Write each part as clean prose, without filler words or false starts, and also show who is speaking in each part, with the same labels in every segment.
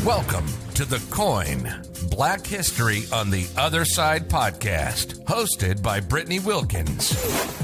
Speaker 1: Welcome to The Coin, Black History on the Other Side podcast, hosted by Brittany Wilkins.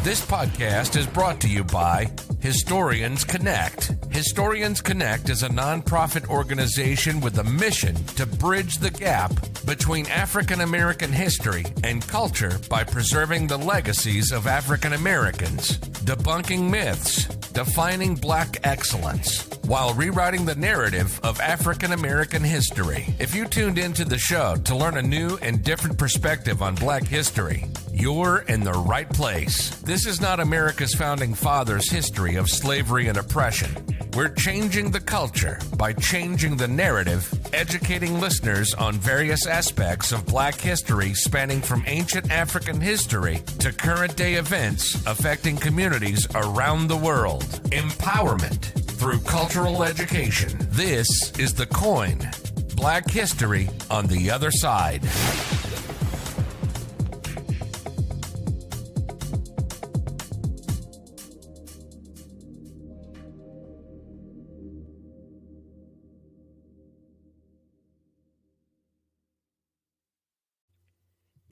Speaker 1: This podcast is brought to you by Historians Connect. Historians Connect is a nonprofit organization with a mission to bridge the gap between African American history and culture by preserving the legacies of African Americans, debunking myths, defining Black excellence, while rewriting the narrative of African American history. If you tuned into the show to learn a new and different perspective on Black history, you're in the right place. This is not America's founding fathers' history of slavery and oppression. We're changing the culture by changing the narrative, educating listeners on various aspects of Black history spanning from ancient African history to current day events affecting communities around the world. Empowerment through cultural education. This is The Coin, Black History on the Other Side.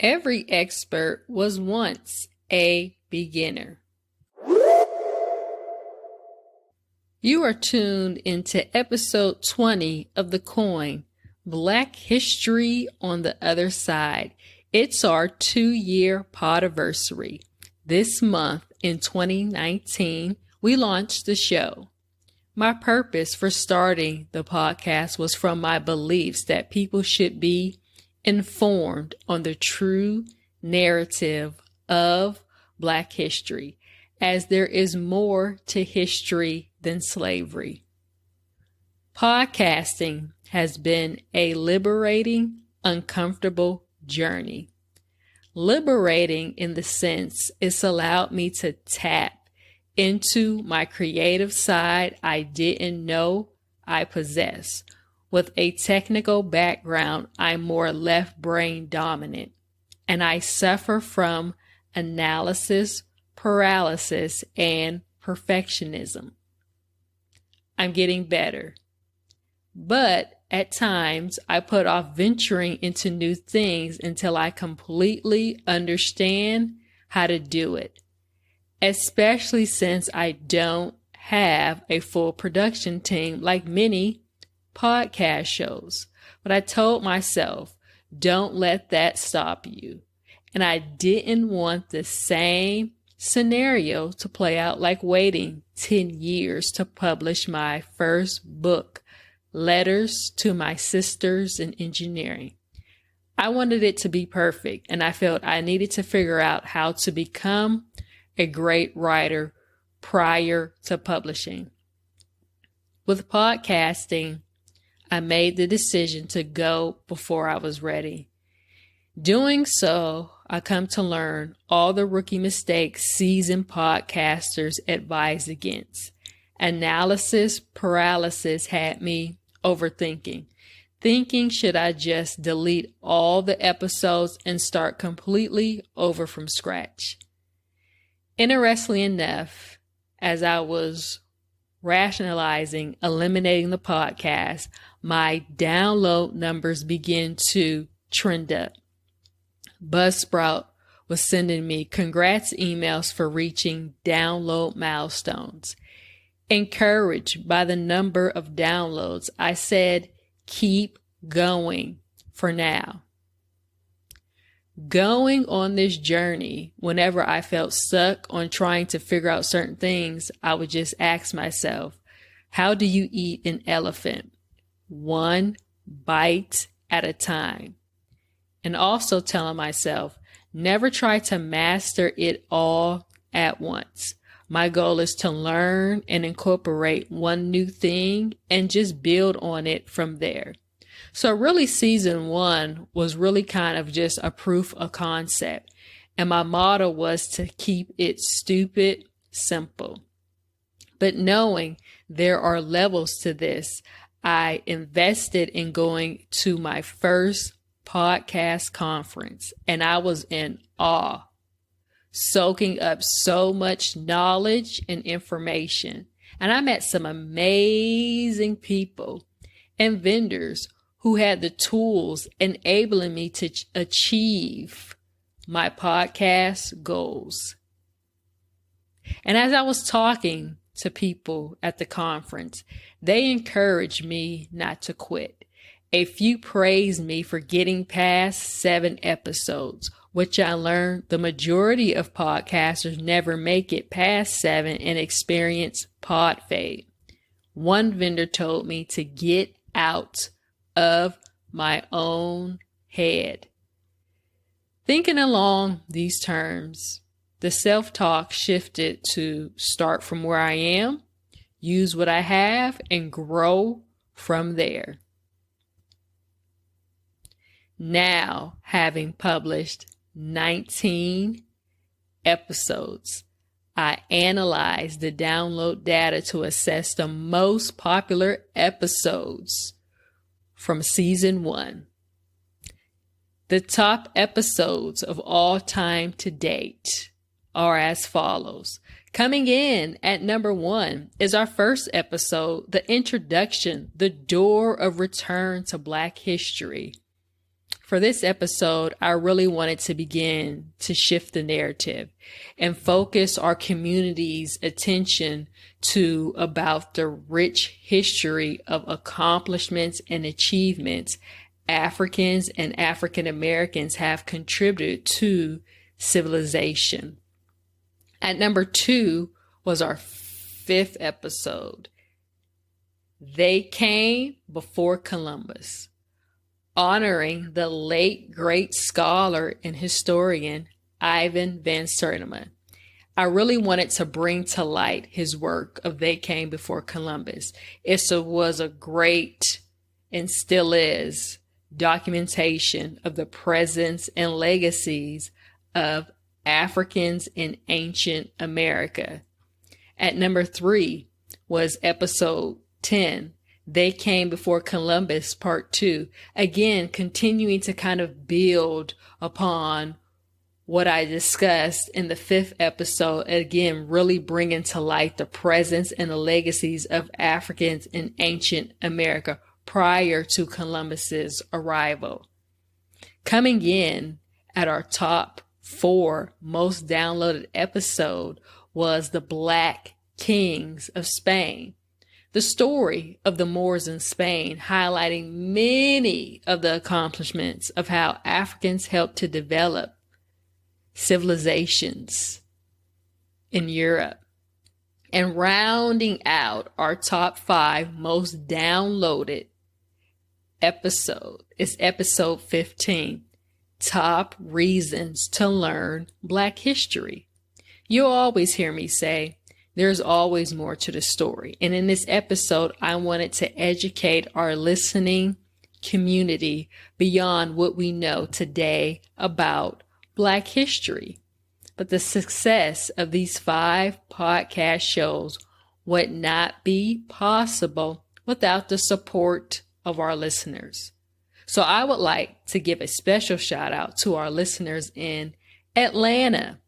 Speaker 2: Every expert was once a beginner. You are tuned into episode 20 of The Coin, Black History on the Other Side. It's our 2-year podiversary. This month in 2019, we launched the show. My purpose for starting the podcast was from my beliefs that people should be informed on the true narrative of Black history, as there is more to history than slavery. Podcasting has been a liberating, uncomfortable journey. Liberating in the sense it's allowed me to tap into my creative side I didn't know I possessed. With a technical background, I'm more left brain dominant, and I suffer from analysis paralysis and perfectionism. I'm getting better, but at times I put off venturing into new things until I completely understand how to do it, especially since I don't have a full production team like many podcast shows. But I told myself, don't let that stop you. And I didn't want the same scenario to play out like waiting 10 years to publish my first book, Letters to My Sisters in Engineering. I wanted it to be perfect, and I felt I needed to figure out how to become a great writer prior to publishing. With podcasting, I made the decision to go before I was ready. Doing so, I come to learn all the rookie mistakes seasoned podcasters advise against. Analysis paralysis had me overthinking. Thinking, should I just delete all the episodes and start completely over from scratch? Interestingly enough, as I was rationalizing eliminating the podcast, my download numbers began to trend up. Buzzsprout was sending me congrats emails for reaching download milestones. Encouraged by the number of downloads, I said, keep going for now. Going on this journey, whenever I felt stuck on trying to figure out certain things, I would just ask myself, how do you eat an elephant? One bite at a time. And also telling myself, never try to master it all at once. My goal is to learn and incorporate one new thing and just build on it from there. So really season 1 was really kind of just a proof of concept. And my motto was to keep it stupid simple. But knowing there are levels to this, I invested in going to my first podcast conference, and I was in awe, soaking up so much knowledge and information. And I met some amazing people. and vendors who had the tools enabling me to achieve my podcast goals. And as I was talking to people at the conference, they encouraged me not to quit. A few praised me for getting past 7 episodes, which I learned the majority of podcasters never make it past 7 and experience pod fade. One vendor told me to get out of my own head. Thinking along these terms, the self-talk shifted to start from where I am, use what I have, and grow from there. Now, having published 19 episodes, I analyzed the download data to assess the most popular episodes from season 1. The top episodes of all time to date are as follows. Coming in at number 1 is our first episode, The Introduction, The Door of Return to Black History. For this episode, I really wanted to begin to shift the narrative and focus our community's attention to about the rich history of accomplishments and achievements Africans and African Americans have contributed to civilization. At number 2 was our 5th episode, They Came Before Columbus, honoring the late great scholar and historian Ivan Van Sertima. I really wanted to bring to light his work of They Came Before Columbus. It was a great, and still is, documentation of the presence and legacies of Africans in ancient America. At number 3 was episode 10, They Came Before Columbus, part 2. Again, continuing to kind of build upon what I discussed in the 5th episode. Again, really bringing to light the presence and the legacies of Africans in ancient America prior to Columbus's arrival. Coming in at our top 4 most downloaded episode was The Black Kings of Spain. The story of the Moors in Spain, highlighting many of the accomplishments of how Africans helped to develop civilizations in Europe. And rounding out our top 5 most downloaded episode is episode 15, Top Reasons to Learn Black History. You'll always hear me say, there's always more to the story. And in this episode, I wanted to educate our listening community beyond what we know today about Black history. But the success of these 5 podcast shows would not be possible without the support of our listeners. So I would like to give a special shout out to our listeners in Atlanta,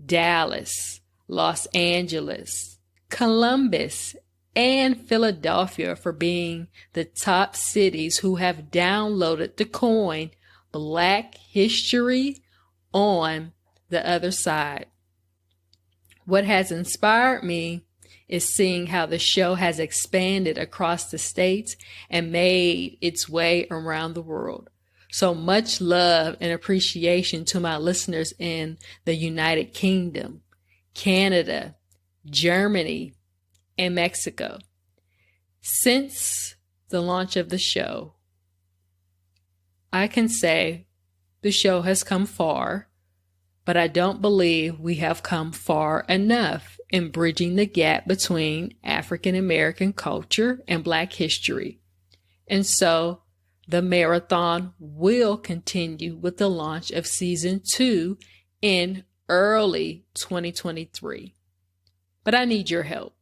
Speaker 2: Dallas, Los Angeles, Columbus, and Philadelphia for being the top cities who have downloaded the coin Black History on the Other Side. What has inspired me is seeing how the show has expanded across the states and made its way around the world. So much love and appreciation to my listeners in the United Kingdom, Canada, Germany, and Mexico. Since the launch of the show, I can say the show has come far, but I don't believe we have come far enough in bridging the gap between African American culture and Black history. And so the marathon will continue with the launch of season 2 in early 2023. But I need your help.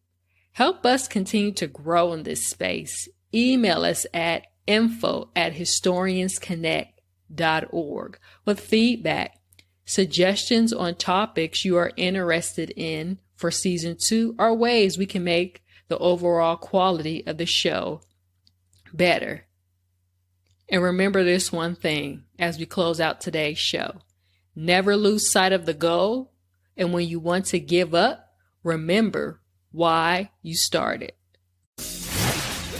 Speaker 2: Help us continue to grow in this space. Email us at info@historiansconnect.org with feedback, suggestions on topics you are interested in for season 2, or ways we can make the overall quality of the show better. And remember this one thing as we close out today's show. Never lose sight of the goal. And when you want to give up, remember why you started.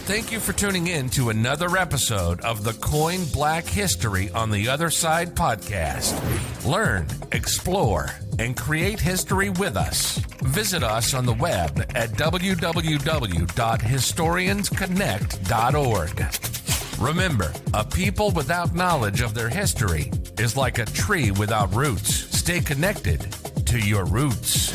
Speaker 1: Thank you for tuning in to another episode of the Coin Black History on the Other Side podcast. Learn, explore, and create history with us. Visit us on the web at www.historiansconnect.org. Remember, a people without knowledge of their history is like a tree without roots. Stay connected to your roots.